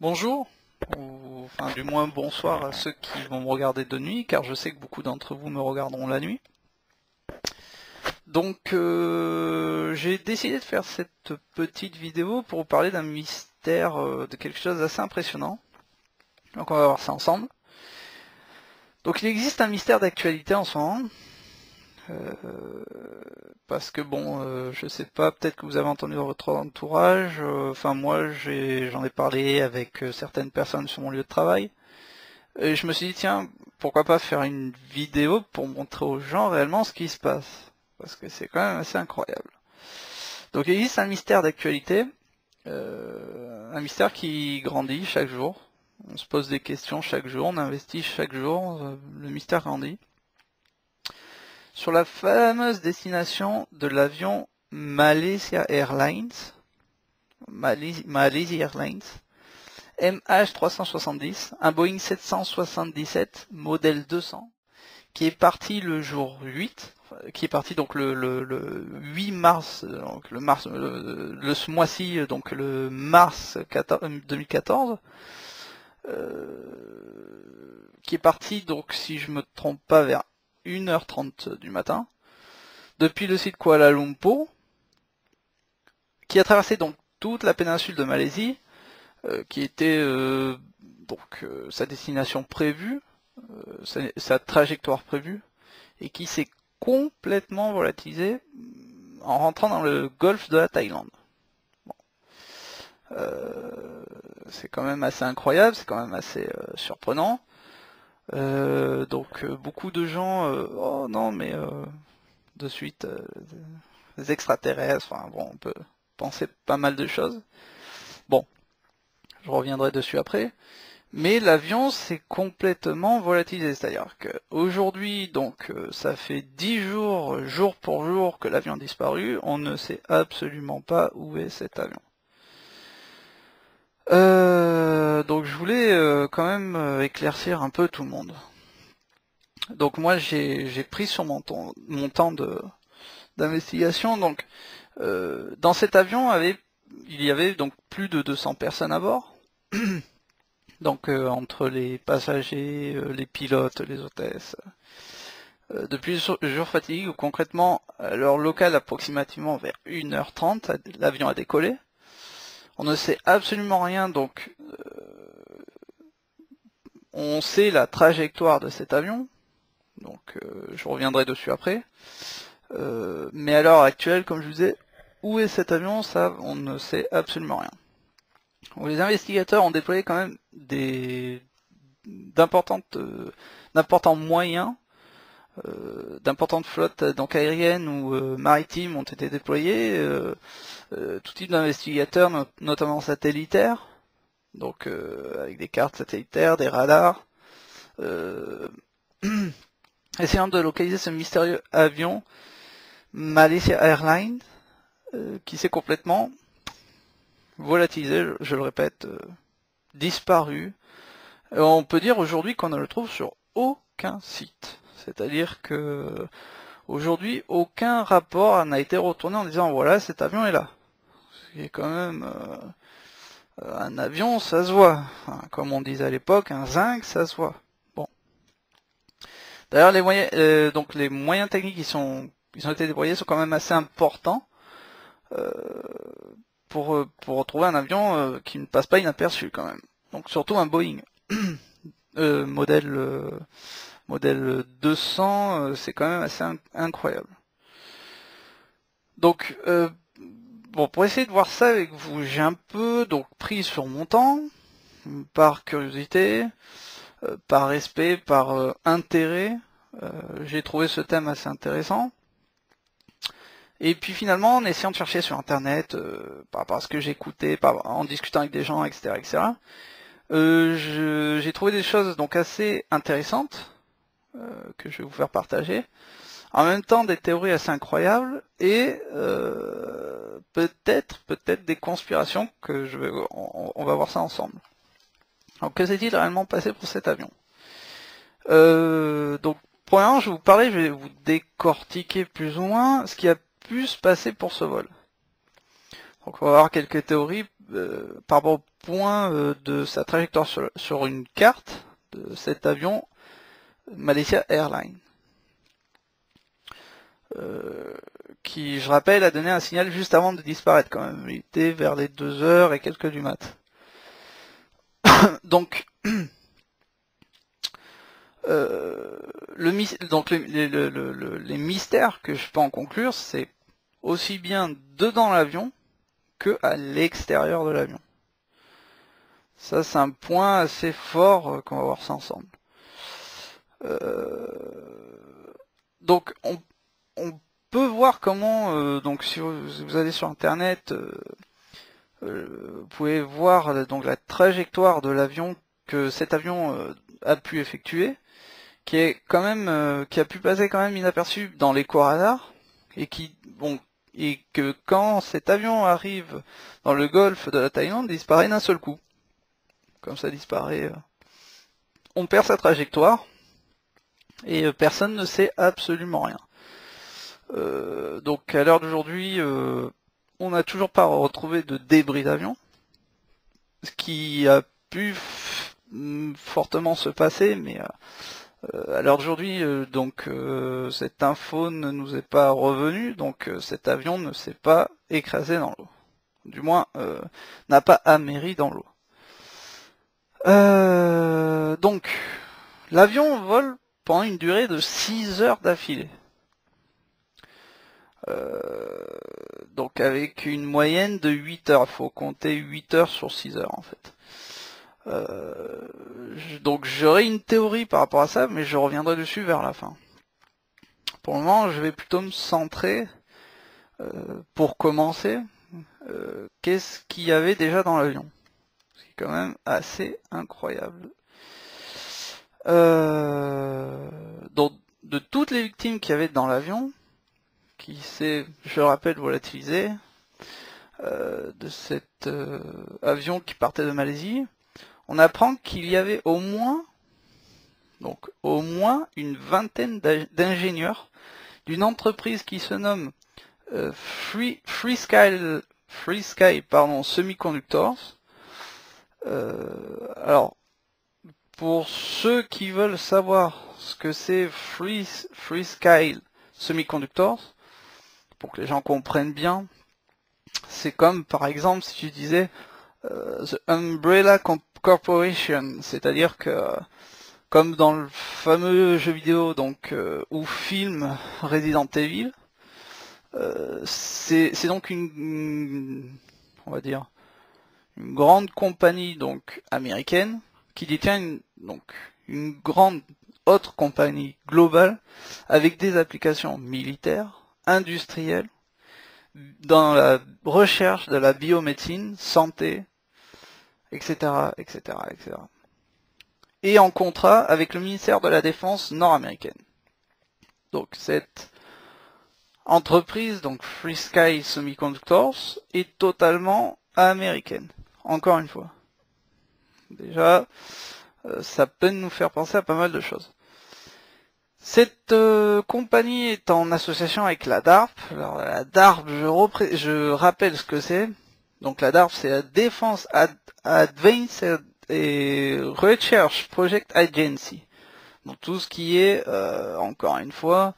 Bonjour, ou enfin du moins bonsoir à ceux qui vont me regarder de nuit, car je sais que beaucoup d'entre vous me regarderont la nuit. Donc j'ai décidé de faire cette petite vidéo pour vous parler d'un mystère, de quelque chose d'assez impressionnant. Donc on va voir ça ensemble. Donc il existe un mystère d'actualité en ce moment. Parce que bon, je sais pas, peut-être que vous avez entendu dans votre entourage, enfin moi j'en ai parlé avec certaines personnes sur mon lieu de travail. Et je me suis dit, tiens, pourquoi pas faire une vidéo pour montrer aux gens réellement ce qui se passe. Parce que c'est quand même assez incroyable. Donc il existe un mystère d'actualité, un mystère qui grandit chaque jour. On se pose des questions chaque jour, on investit chaque jour, le mystère grandit. Sur la fameuse destination de l'avion Malaysia Airlines, Malaysia Airlines, MH370, un Boeing 777 modèle 200, qui est parti le jour 8, qui est parti donc le 8 mars, donc ce mois-ci, donc le mars 2014, qui est parti donc, si je me trompe pas, vers 1h30 du matin, depuis le site Kuala Lumpur, qui a traversé donc toute la péninsule de Malaisie, qui était sa destination prévue, sa trajectoire prévue, et qui s'est complètement volatilisé en rentrant dans le golfe de la Thaïlande. Bon. C'est quand même assez incroyable, c'est quand même assez surprenant. Beaucoup de gens, oh non mais de suite des extraterrestres, enfin bon, on peut penser pas mal de choses. Bon, je reviendrai dessus après. Mais l'avion s'est complètement volatilisé, c'est-à-dire qu'aujourd'hui, donc, ça fait 10 jours, jour pour jour, que l'avion a disparu, on ne sait absolument pas où est cet avion. Donc je voulais quand même éclaircir un peu tout le monde. Donc moi j'ai pris sur mon temps d'investigation, donc dans cet avion il y avait donc plus de 200 personnes à bord. Donc entre les passagers, les pilotes, les hôtesses, depuis le jour fatigue, où concrètement, à l'heure locale, approximativement vers 1h30, l'avion a décollé. On ne sait absolument rien, donc on sait la trajectoire de cet avion, donc je reviendrai dessus après. Mais à l'heure actuelle, comme je vous disais, où est cet avion, ça, on ne sait absolument rien. Donc, les investigateurs ont déployé quand même d'importants moyens, d'importantes flottes donc aériennes ou maritimes ont été déployées, tout type d'investigateurs, notamment satellitaires, donc avec des cartes satellitaires, des radars, essayant de localiser ce mystérieux avion Malaysia Airlines qui s'est complètement volatilisé, je le répète, disparu. On peut dire aujourd'hui qu'on ne le trouve sur aucun site. C'est-à-dire que aujourd'hui, aucun rapport n'a été retourné en disant voilà, cet avion est là. C'est quand même un avion, ça se voit. Enfin, comme on disait à l'époque, un zinc, ça se voit. Bon. D'ailleurs, les moyens techniques qui ont été déployés sont quand même assez importants pour retrouver un avion qui ne passe pas inaperçu quand même. Donc surtout un Boeing modèle 200, c'est quand même assez incroyable. Donc bon, pour essayer de voir ça avec vous, j'ai un peu donc pris sur mon temps, par curiosité, par respect, par intérêt. J'ai trouvé ce thème assez intéressant. Et puis finalement, en essayant de chercher sur internet, par rapport à ce que j'écoutais, en discutant avec des gens, etc., j'ai trouvé des choses donc assez intéressantes que je vais vous faire partager. En même temps, des théories assez incroyables et peut-être des conspirations que on va voir ça ensemble. Donc, que s'est-il réellement passé pour cet avion? Donc, premièrement, je vais vous décortiquer plus ou moins ce qui a pu se passer pour ce vol. Donc, on va voir quelques théories par rapport points de sa trajectoire sur une carte de cet avion Malaysia Airlines. Qui, je rappelle, a donné un signal juste avant de disparaître quand même. Il était vers les 2h et quelques du mat. Donc, les mystères que je peux en conclure, c'est aussi bien dedans l'avion que à l'extérieur de l'avion. Ça, c'est un point assez fort qu'on va voir ça ensemble. Donc, on peut voir comment, donc si vous allez sur internet, vous pouvez voir donc la trajectoire de l'avion que cet avion a pu effectuer, qui est quand même, qui a pu passer quand même inaperçu dans l'éco-radar, et et que quand cet avion arrive dans le golfe de la Thaïlande, il disparaît d'un seul coup. Comme ça disparaît, on perd sa trajectoire, et personne ne sait absolument rien. Donc à l'heure d'aujourd'hui, on n'a toujours pas retrouvé de débris d'avion, ce qui a pu fortement se passer, mais à l'heure d'aujourd'hui, cette info ne nous est pas revenue, donc cet avion ne s'est pas écrasé dans l'eau. Du moins, n'a pas améri dans l'eau. Donc, l'avion vole pendant une durée de 6 heures d'affilée. Donc avec une moyenne de 8 heures, il faut compter 8 heures sur 6 heures en fait. Donc j'aurai une théorie par rapport à ça, mais je reviendrai dessus vers la fin. Pour le moment, je vais plutôt me centrer, pour commencer, qu'est-ce qu'il y avait déjà dans l'avion. C'est quand même assez incroyable. Donc de toutes les victimes qu'il y avait dans l'avion, qui s'est, je le rappelle, volatilisé, de cet avion qui partait de Malaisie, on apprend qu'il y avait au moins une vingtaine d'ingénieurs d'une entreprise qui se nomme FreeSky Semiconductors. Alors, pour ceux qui veulent savoir ce que c'est FreeSky Semiconductors, pour que les gens comprennent bien, c'est comme par exemple si je disais The Umbrella Corporation, c'est-à-dire que comme dans le fameux jeu vidéo ou film Resident Evil, c'est donc on va dire une grande compagnie donc américaine qui détient une grande autre compagnie globale avec des applications militaires, industrielles, dans la recherche de la biomédecine, santé, etc., etc., etc. Et en contrat avec le ministère de la Défense nord-américaine. Donc cette entreprise, donc FreeSky Semiconductors, est totalement américaine. Encore une fois. Déjà, ça peut nous faire penser à pas mal de choses. Cette compagnie est en association avec la DARP. Alors la DARP, je rappelle ce que c'est. Donc la DARP, c'est la Defense Advanced Research Project Agency. Donc tout ce qui est, encore une fois,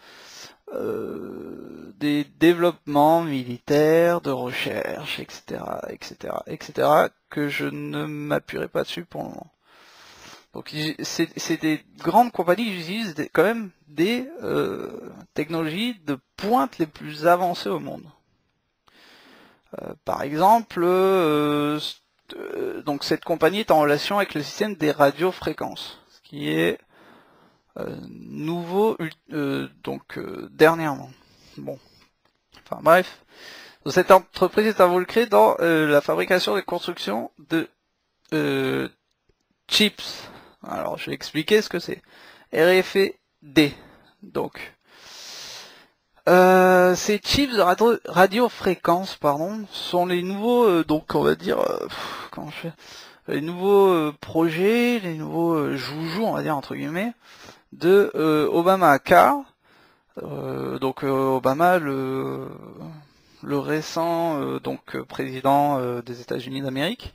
des développements militaires, de recherche, etc., etc., etc., que je ne m'appuierai pas dessus pour le moment. Donc c'est des grandes compagnies qui utilisent quand même des technologies de pointe les plus avancées au monde. Par exemple, donc cette compagnie est en relation avec le système des radiofréquences, ce qui est nouveau dernièrement. Bon, enfin bref. Donc, cette entreprise est involucrée dans la fabrication et construction de chips. Alors, je vais expliquer ce que c'est. RFID. Donc, ces chips de radiofréquence, sont les nouveaux, on va dire, comment je fais, les nouveaux projets, les nouveaux joujoux, on va dire entre guillemets, de Obama Car. Obama, le récent président des États-Unis d'Amérique.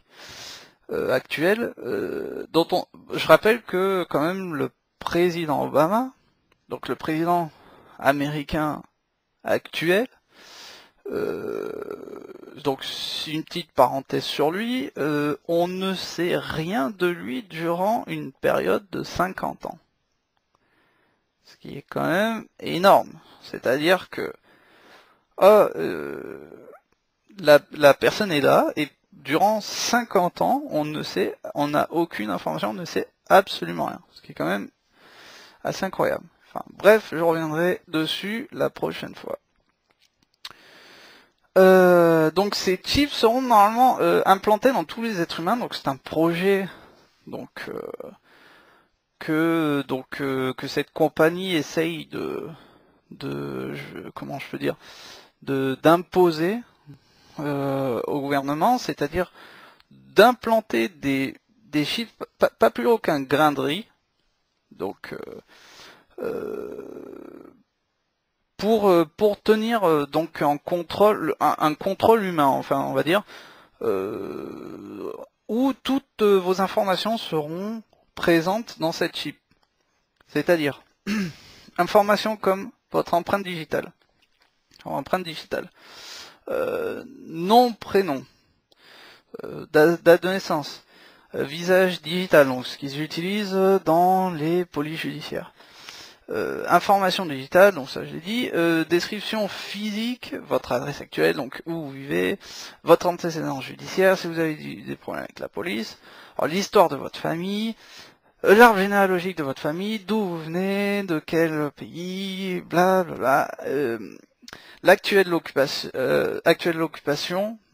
actuelle, je rappelle que quand même le président Obama, donc le président américain actuel, donc une petite parenthèse sur lui, on ne sait rien de lui durant une période de 50 ans. Ce qui est quand même énorme. C'est-à-dire que la personne est là et durant 50 ans, on n'a aucune information, on ne sait absolument rien. Ce qui est quand même assez incroyable. Enfin, bref, je reviendrai dessus la prochaine fois. Donc ces chips seront normalement implantés dans tous les êtres humains. Donc c'est un projet que cette compagnie essaye comment je peux dire, d'imposer au gouvernement, c'est-à-dire d'implanter des chips pas plus haut qu'un grain de riz, donc pour tenir donc en contrôle un contrôle humain, enfin on va dire, où toutes vos informations seront présentes dans cette chip, c'est-à-dire informations comme votre empreinte digitale, nom, prénom, date de naissance, visage digital, donc ce qu'ils utilisent dans les polices judiciaires. Information digitale, donc ça je l'ai dit, description physique, votre adresse actuelle, donc où vous vivez, votre antécédent judiciaire, si vous avez des problèmes avec la police, l'histoire de votre famille, l'arbre généalogique de votre famille, d'où vous venez, de quel pays, blablabla, l'actuelle occupation,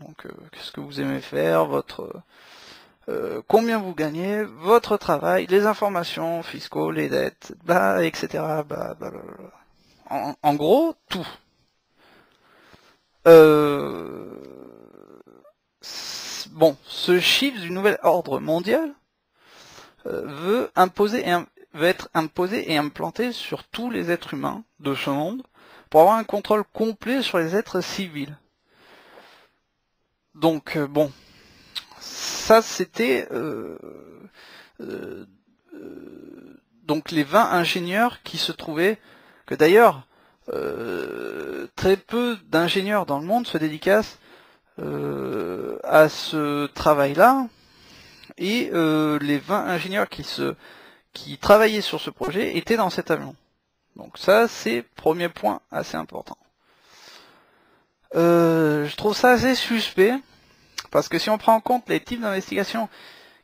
donc qu'est-ce que vous aimez faire, combien vous gagnez, votre travail, les informations fiscaux, les dettes, etc. En gros, tout. Bon, ce chiffre du nouvel ordre mondial va être imposé et implanté sur tous les êtres humains de ce monde pour avoir un contrôle complet sur les êtres civils. Donc, bon. Ça, c'était donc les 20 ingénieurs qui se trouvaient, que d'ailleurs, très peu d'ingénieurs dans le monde se dédicacent à ce travail-là, et les 20 ingénieurs qui travaillaient sur ce projet étaient dans cet avion. Donc ça, c'est premier point assez important. Je trouve ça assez suspect, parce que si on prend en compte les types d'investigations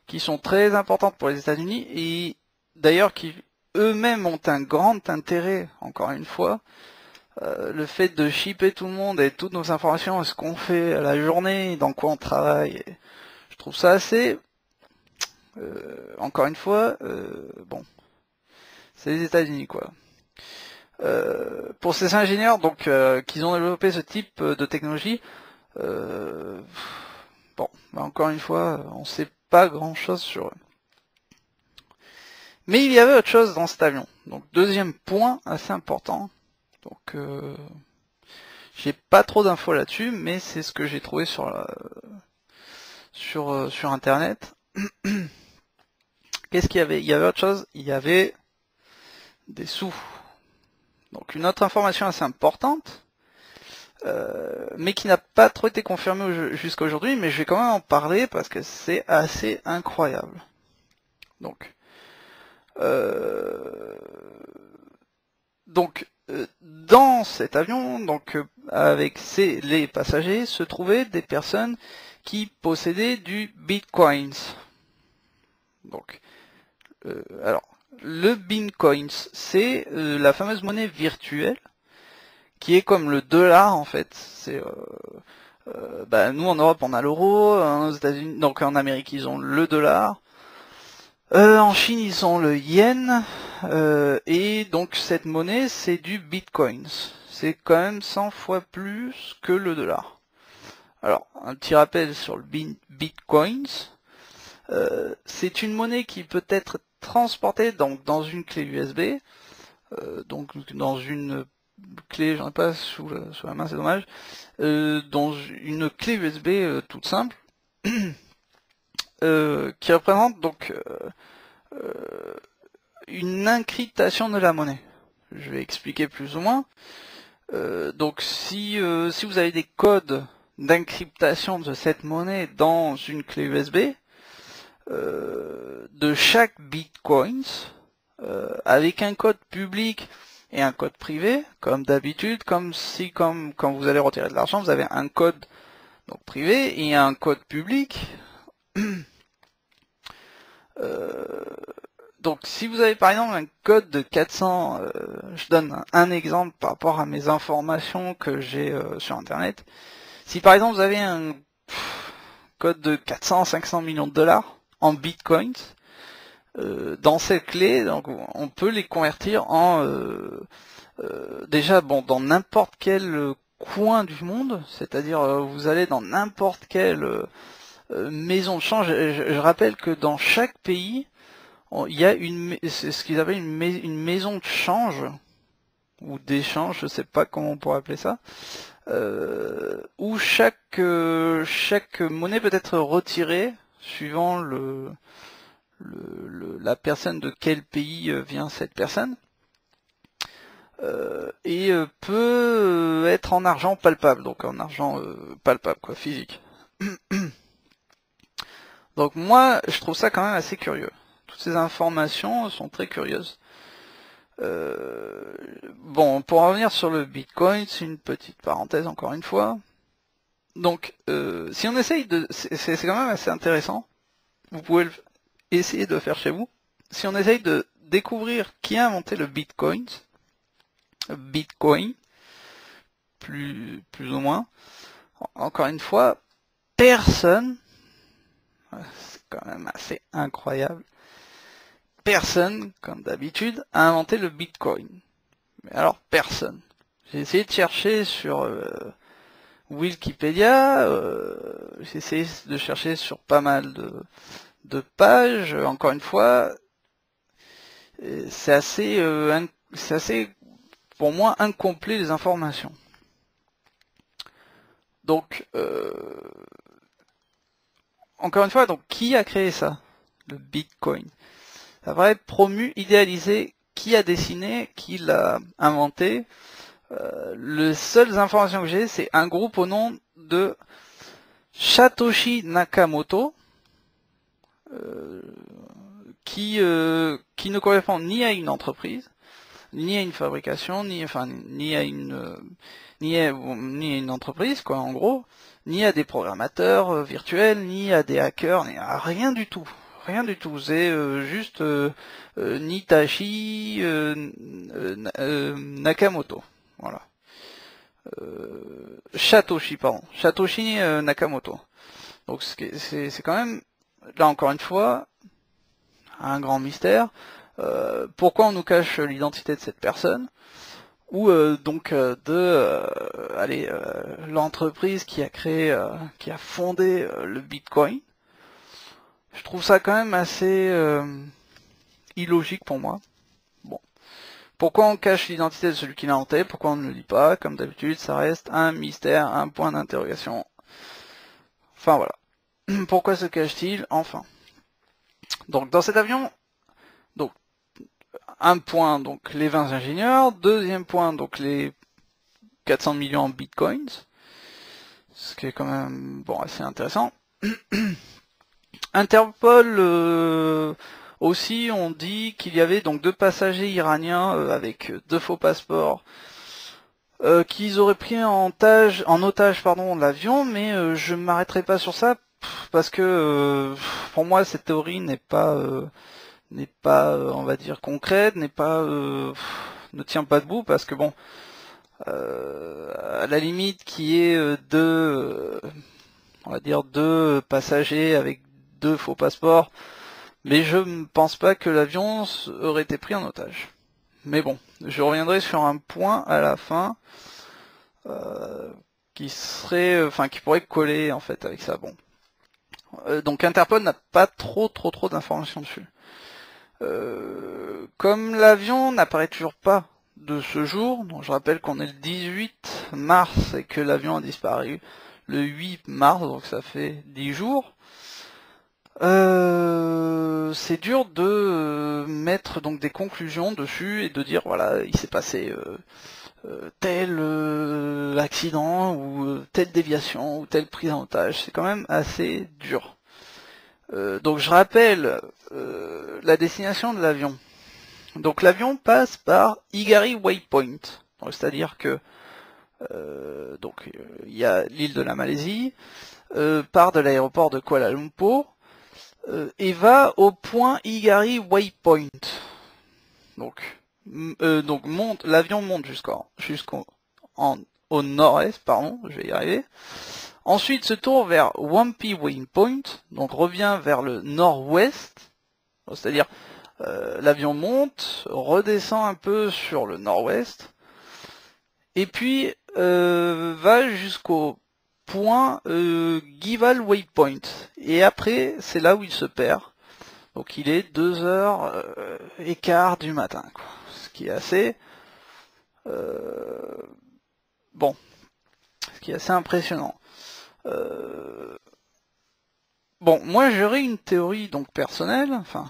qui sont très importantes pour les États-Unis, et d'ailleurs qui eux-mêmes ont un grand intérêt, encore une fois, le fait de shipper tout le monde et toutes nos informations, ce qu'on fait à la journée, dans quoi on travaille, je trouve ça assez, encore une fois, bon, c'est les États-Unis quoi. Pour ces ingénieurs donc qui ont développé ce type de technologie, bon, encore une fois, on sait pas grand-chose sur eux. Mais il y avait autre chose dans cet avion. Donc deuxième point assez important. Donc j'ai pas trop d'infos là-dessus, mais c'est ce que j'ai trouvé sur internet. Qu'est-ce qu'il y avait? Il y avait autre chose. Il y avait des sous. Donc une autre information assez importante. Mais qui n'a pas trop été confirmé jusqu'à aujourd'hui, mais je vais quand même en parler parce que c'est assez incroyable. Donc, dans cet avion, donc avec les passagers, se trouvaient des personnes qui possédaient du bitcoins. Donc, alors, le bitcoins, c'est la fameuse monnaie virtuelle qui est comme le dollar en fait. C'est nous en Europe on a l'euro, aux États-Unis, donc en Amérique ils ont le dollar, en Chine ils ont le yen, et donc cette monnaie c'est du bitcoins. C'est quand même 100 fois plus que le dollar. Alors un petit rappel sur le bitcoins, c'est une monnaie qui peut être transportée donc dans une clé USB, donc dans une clé, j'en ai pas sous la main, c'est dommage, dans une clé USB toute simple, qui représente donc une encryptation de la monnaie. Je vais expliquer plus ou moins. Donc si vous avez des codes d'encryptation de cette monnaie dans une clé USB, de chaque bitcoin, avec un code public et un code privé, comme d'habitude, comme quand vous allez retirer de l'argent, vous avez un code donc privé et un code public. Donc si vous avez par exemple un code de 400, je donne un exemple par rapport à mes informations que j'ai sur internet. Si par exemple vous avez un code de 400-500 millions de dollars en bitcoins, dans cette clé, donc on peut les convertir en déjà bon dans n'importe quel coin du monde, c'est-à-dire vous allez dans n'importe quelle maison de change. Je rappelle que dans chaque pays il y a c'est ce qu'ils appellent une maison de change ou d'échange, je sais pas comment on pourrait appeler ça, où chaque monnaie peut être retirée suivant la personne de quel pays vient cette personne, et peut être en argent palpable, donc en argent palpable, quoi, physique. Donc moi, je trouve ça quand même assez curieux. Toutes ces informations sont très curieuses. Bon, pour revenir sur le Bitcoin, c'est une petite parenthèse encore une fois. Donc, si on essaye de... C'est quand même assez intéressant. Vous pouvez essayer de le faire chez vous. Si on essaye de découvrir qui a inventé le Bitcoin, plus ou moins, encore une fois, personne, c'est quand même assez incroyable, personne, comme d'habitude, a inventé le Bitcoin. Mais alors, personne. J'ai essayé de chercher sur Wikipédia, j'ai essayé de chercher sur pas mal de pages, encore une fois, c'est assez, pour moi, incomplet les informations. Donc, encore une fois, donc qui a créé ça? Le Bitcoin. Ça va être promu, idéalisé, qui a dessiné, qui l'a inventé. Les seules informations que j'ai, c'est un groupe au nom de Satoshi Nakamoto, qui ne correspond ni à une entreprise, ni à une fabrication, ni à une entreprise, quoi, en gros, ni à des programmateurs virtuels, ni à des hackers, ni à rien du tout. Rien du tout, c'est juste Nitashi Nakamoto. Voilà. Satoshi Nakamoto. Donc c'est quand même, là encore une fois, un grand mystère. Pourquoi on nous cache l'identité de cette personne? Ou l'entreprise qui a créé, qui a fondé le Bitcoin. Je trouve ça quand même assez illogique pour moi. Bon. Pourquoi on cache l'identité de celui qui l'a inventé? Pourquoi on ne le dit pas? Comme d'habitude, ça reste un mystère, un point d'interrogation. Enfin voilà. Pourquoi se cache-t-il? Enfin. Donc dans cet avion, donc un point, donc les 20 ingénieurs. Deuxième point, donc les 400 millions en bitcoins. Ce qui est quand même bon assez intéressant. Interpol aussi, on dit qu'il y avait donc 2 passagers iraniens avec 2 faux passeports qu'ils auraient pris en otage l'avion, mais je ne m'arrêterai pas sur ça parce que pour moi cette théorie n'est pas on va dire concrète, ne tient pas debout parce que bon, à la limite qu'il y ait on va dire 2 passagers avec 2 faux passeports, mais je ne pense pas que l'avion aurait été pris en otage. Mais bon, je reviendrai sur un point à la fin qui pourrait coller en fait avec ça. Bon, donc Interpol n'a pas trop d'informations dessus. Comme l'avion n'apparaît toujours pas de ce jour, donc je rappelle qu'on est le 18 mars et que l'avion a disparu le 8 mars, donc ça fait 10 jours. C'est dur de mettre donc des conclusions dessus et de dire voilà, il s'est passé tel accident ou telle déviation ou telle prise en otage. C'est quand même assez dur. Donc je rappelle la destination de l'avion. Donc l'avion passe par Higari Waypoint, c'est-à-dire que il y a l'île de la Malaisie, part de l'aéroport de Kuala Lumpur et va au point Higari Waypoint. Donc l'avion monte au nord-est, pardon, je vais y arriver. Ensuite se tourne vers Wampi Waypoint, donc revient vers le nord-ouest, c'est-à-dire l'avion monte, redescend un peu sur le nord-ouest, et puis va jusqu'au point Gival Waypoint. Et après, c'est là où il se perd. Donc il est 2h15 du matin, quoi. Ce qui est assez bon, ce qui est assez impressionnant. Bon, moi j'aurais une théorie donc personnelle, enfin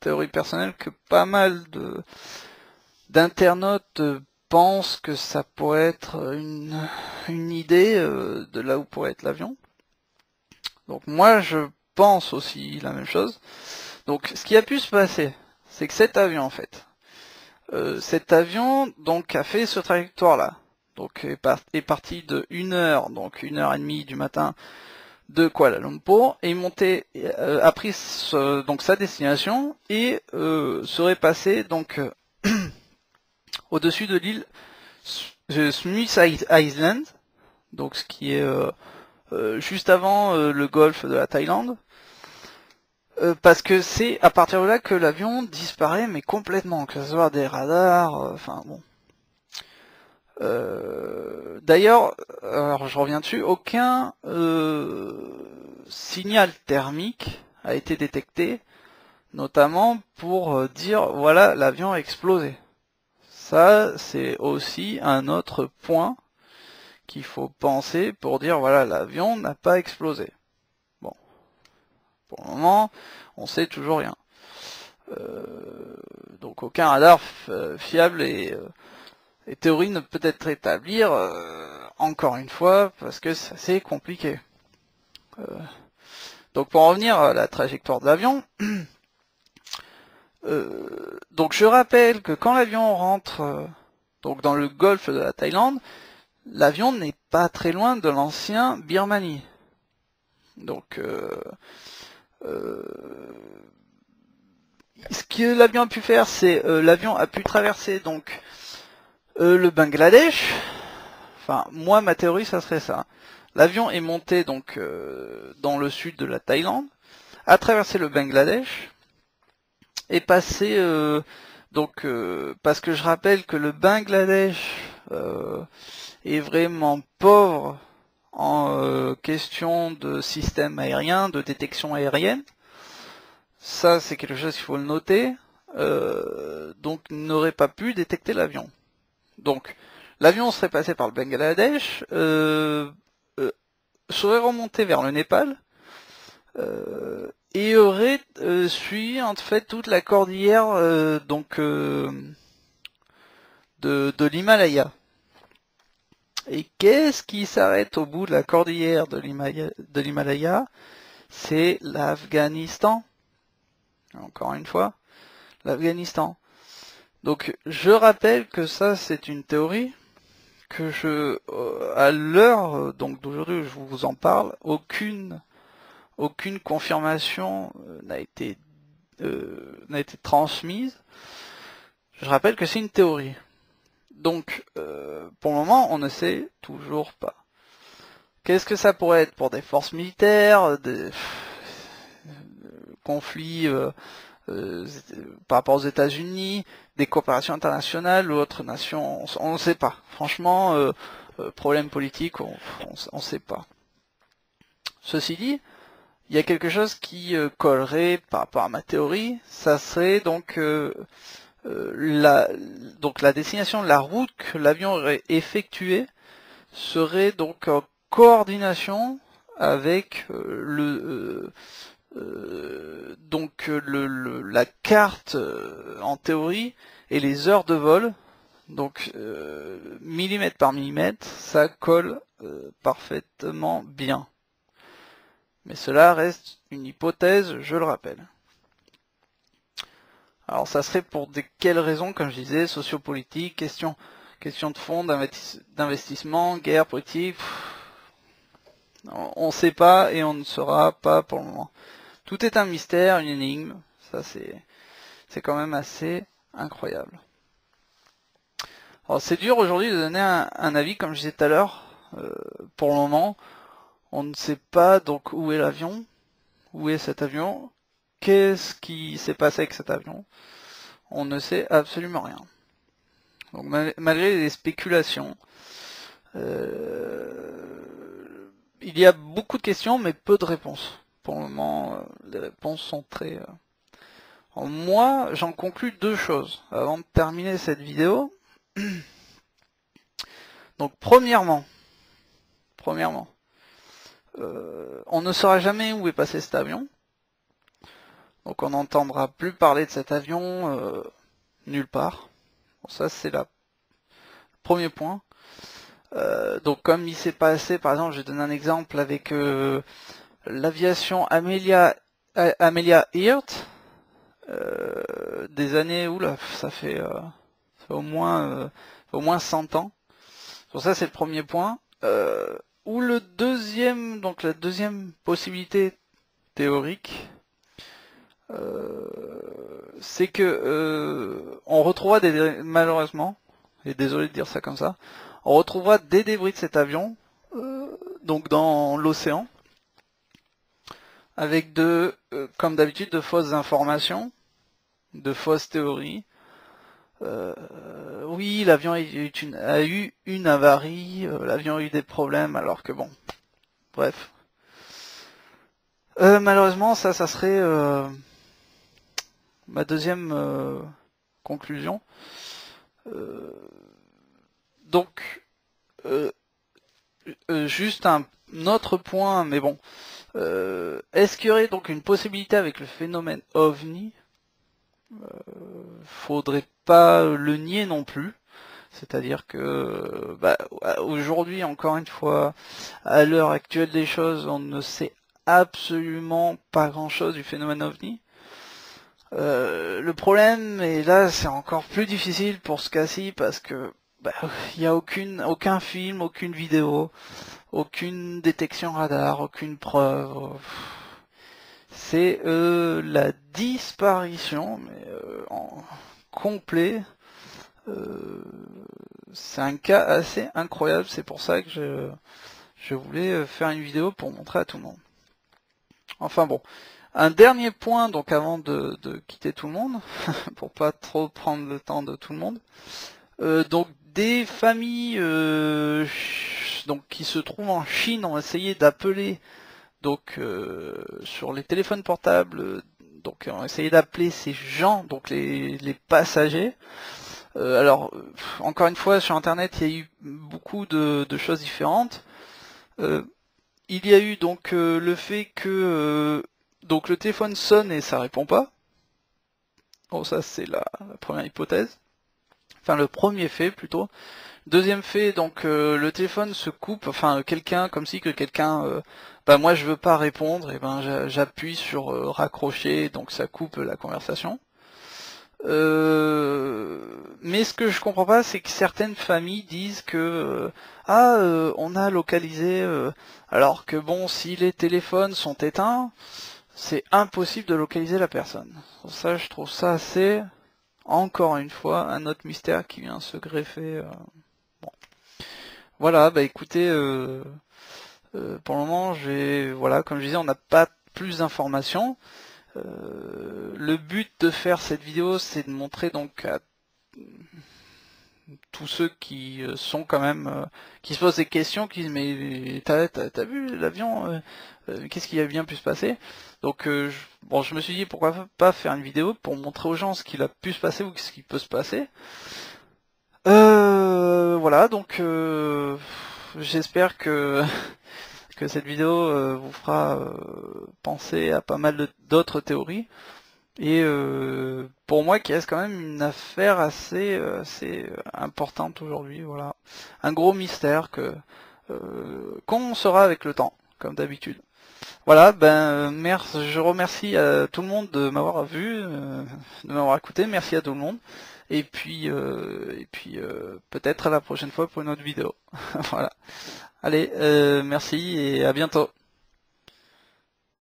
théorie personnelle que pas mal d'internautes pensent que ça pourrait être une idée de là où pourrait être l'avion. Donc moi je pense aussi la même chose. Donc ce qui a pu se passer, c'est que cet avion en fait, cet avion donc a fait ce trajectoire là, donc est parti de 1h, donc 1h30 du matin de Kuala Lumpur, et monté, a pris donc sa destination et serait passé donc au-dessus de l'île Smith Island, donc ce qui est juste avant le golfe de la Thaïlande, parce que c'est à partir de là que l'avion disparaît, mais complètement, que ce soit des radars, enfin bon. D'ailleurs, alors je reviens dessus, aucun signal thermique a été détecté, notamment pour dire voilà, l'avion a explosé. Ça, c'est aussi un autre point qu'il faut penser pour dire voilà, l'avion n'a pas explosé. Bon, pour le moment, on sait toujours rien. Donc aucun radar fiable et théorie ne peut être établie, encore une fois, parce que c'est assez compliqué. Donc pour en revenir à la trajectoire de l'avion, donc je rappelle que quand l'avion rentre donc dans le golfe de la Thaïlande, l'avion n'est pas très loin de l'ancien Birmanie. Donc ce que l'avion a pu faire, c'est l'avion a pu traverser donc le Bangladesh. Enfin, moi, ma théorie, ça serait ça. L'avion est monté donc dans le sud de la Thaïlande, a traversé le Bangladesh, et passé parce que je rappelle que le Bangladesh est vraiment pauvre en question de système aérien, de détection aérienne. Ça, c'est quelque chose qu'il faut le noter. Donc, n'aurait pas pu détecter l'avion. Donc, l'avion serait passé par le Bangladesh, serait remonté vers le Népal, et aurait suivi en fait toute la cordillère de l'Himalaya. Et qu'est-ce qui s'arrête au bout de la cordillère de l'Himalaya? C'est l'Afghanistan. Encore une fois, l'Afghanistan. Donc je rappelle que ça c'est une théorie que à l'heure donc d'aujourd'hui je vous en parle, aucune confirmation n'a été transmise. Je rappelle que c'est une théorie. Donc pour le moment on ne sait toujours pas. Qu'est-ce que ça pourrait être pour des forces militaires, des conflits par rapport aux États-Unis, des coopérations internationales ou autres nations, on ne sait pas. Franchement, problème politique, on sait pas. Ceci dit, il y a quelque chose qui collerait par rapport à ma théorie, ça serait donc la destination, la route que l'avion aurait effectuée serait donc en coordination avec Donc la carte en théorie et les heures de vol, donc millimètre par millimètre, ça colle parfaitement bien. Mais cela reste une hypothèse, je le rappelle. Alors ça serait pour quelles raisons, comme je disais, sociopolitique, question de fonds, d'investissement, guerre, politique, on ne sait pas et on ne saura pas pour le moment. Tout est un mystère, une énigme, ça c'est quand même assez incroyable. Alors c'est dur aujourd'hui de donner un avis, comme je disais tout à l'heure, pour le moment, on ne sait pas donc où est l'avion, où est cet avion, qu'est-ce qui s'est passé avec cet avion, on ne sait absolument rien. Donc malgré les spéculations, il y a beaucoup de questions mais peu de réponses. Pour le moment, les réponses sont très... Alors, moi, j'en conclus deux choses avant de terminer cette vidéo. Donc premièrement, on ne saura jamais où est passé cet avion. Donc on n'entendra plus parler de cet avion nulle part. Bon, ça c'est le premier point. Donc comme il s'est passé, par exemple, je vais donner un exemple avec l'aviation Amelia Earhart, des années, oula, ça fait au moins 100 ans. Pour ça c'est le premier point. Ou le deuxième, donc la deuxième possibilité théorique, c'est que on retrouvera malheureusement, et désolé de dire ça comme ça, on retrouvera des débris de cet avion, donc dans l'océan, avec comme d'habitude, de fausses informations, de fausses théories. Oui, l'avion a eu une avarie, l'avion a eu des problèmes, alors que bon, bref. Malheureusement, ça serait ma deuxième conclusion. Donc, juste un autre point, mais bon. Est-ce qu'il y aurait donc une possibilité avec le phénomène OVNI? Faudrait pas le nier non plus. C'est-à-dire que aujourd'hui, encore une fois, à l'heure actuelle des choses, on ne sait absolument pas grand-chose du phénomène OVNI. Le problème, et là c'est encore plus difficile pour ce cas-ci, parce que il n'y a aucun film, aucune vidéo, aucune détection radar, aucune preuve. C'est la disparition, mais en complet. C'est un cas assez incroyable, c'est pour ça que je voulais faire une vidéo pour montrer à tout le monde. Enfin bon, un dernier point donc avant de quitter tout le monde, pour pas trop prendre le temps de tout le monde. Donc des familles donc qui se trouvent en Chine ont essayé d'appeler donc sur les téléphones portables, donc ont essayé d'appeler ces gens, donc les passagers. Alors encore une fois, sur internet il y a eu beaucoup de choses différentes. Il y a eu donc le fait que donc le téléphone sonne et ça répond pas. Bon, ça c'est la première hypothèse. Enfin le premier fait plutôt. Deuxième fait, donc le téléphone se coupe, enfin quelqu'un, comme si que quelqu'un, moi je veux pas répondre, et j'appuie sur raccrocher, donc ça coupe la conversation. Mais ce que je comprends pas, c'est que certaines familles disent que on a localisé, alors que bon, si les téléphones sont éteints, c'est impossible de localiser la personne. Pour ça, je trouve ça assez, encore une fois, un autre mystère qui vient se greffer. Bon. Voilà, écoutez, pour le moment, voilà, comme je disais, on n'a pas plus d'informations. Le but de faire cette vidéo, c'est de montrer donc à tous ceux qui sont quand même, qui se posent des questions, qui disent mais t'as vu l'avion, qu'est-ce qui a bien pu se passer? Donc je me suis dit pourquoi pas faire une vidéo pour montrer aux gens ce qu'il a pu se passer ou ce qui peut se passer. Voilà, donc j'espère que que cette vidéo vous fera penser à pas mal d'autres théories. Et pour moi qui reste quand même une affaire assez importante aujourd'hui, voilà. Un gros mystère qu'on saura avec le temps, comme d'habitude. Voilà, merci, je remercie à tout le monde de m'avoir vu, de m'avoir écouté, merci à tout le monde. Et puis peut-être à la prochaine fois pour une autre vidéo. Voilà. Allez, merci et à bientôt.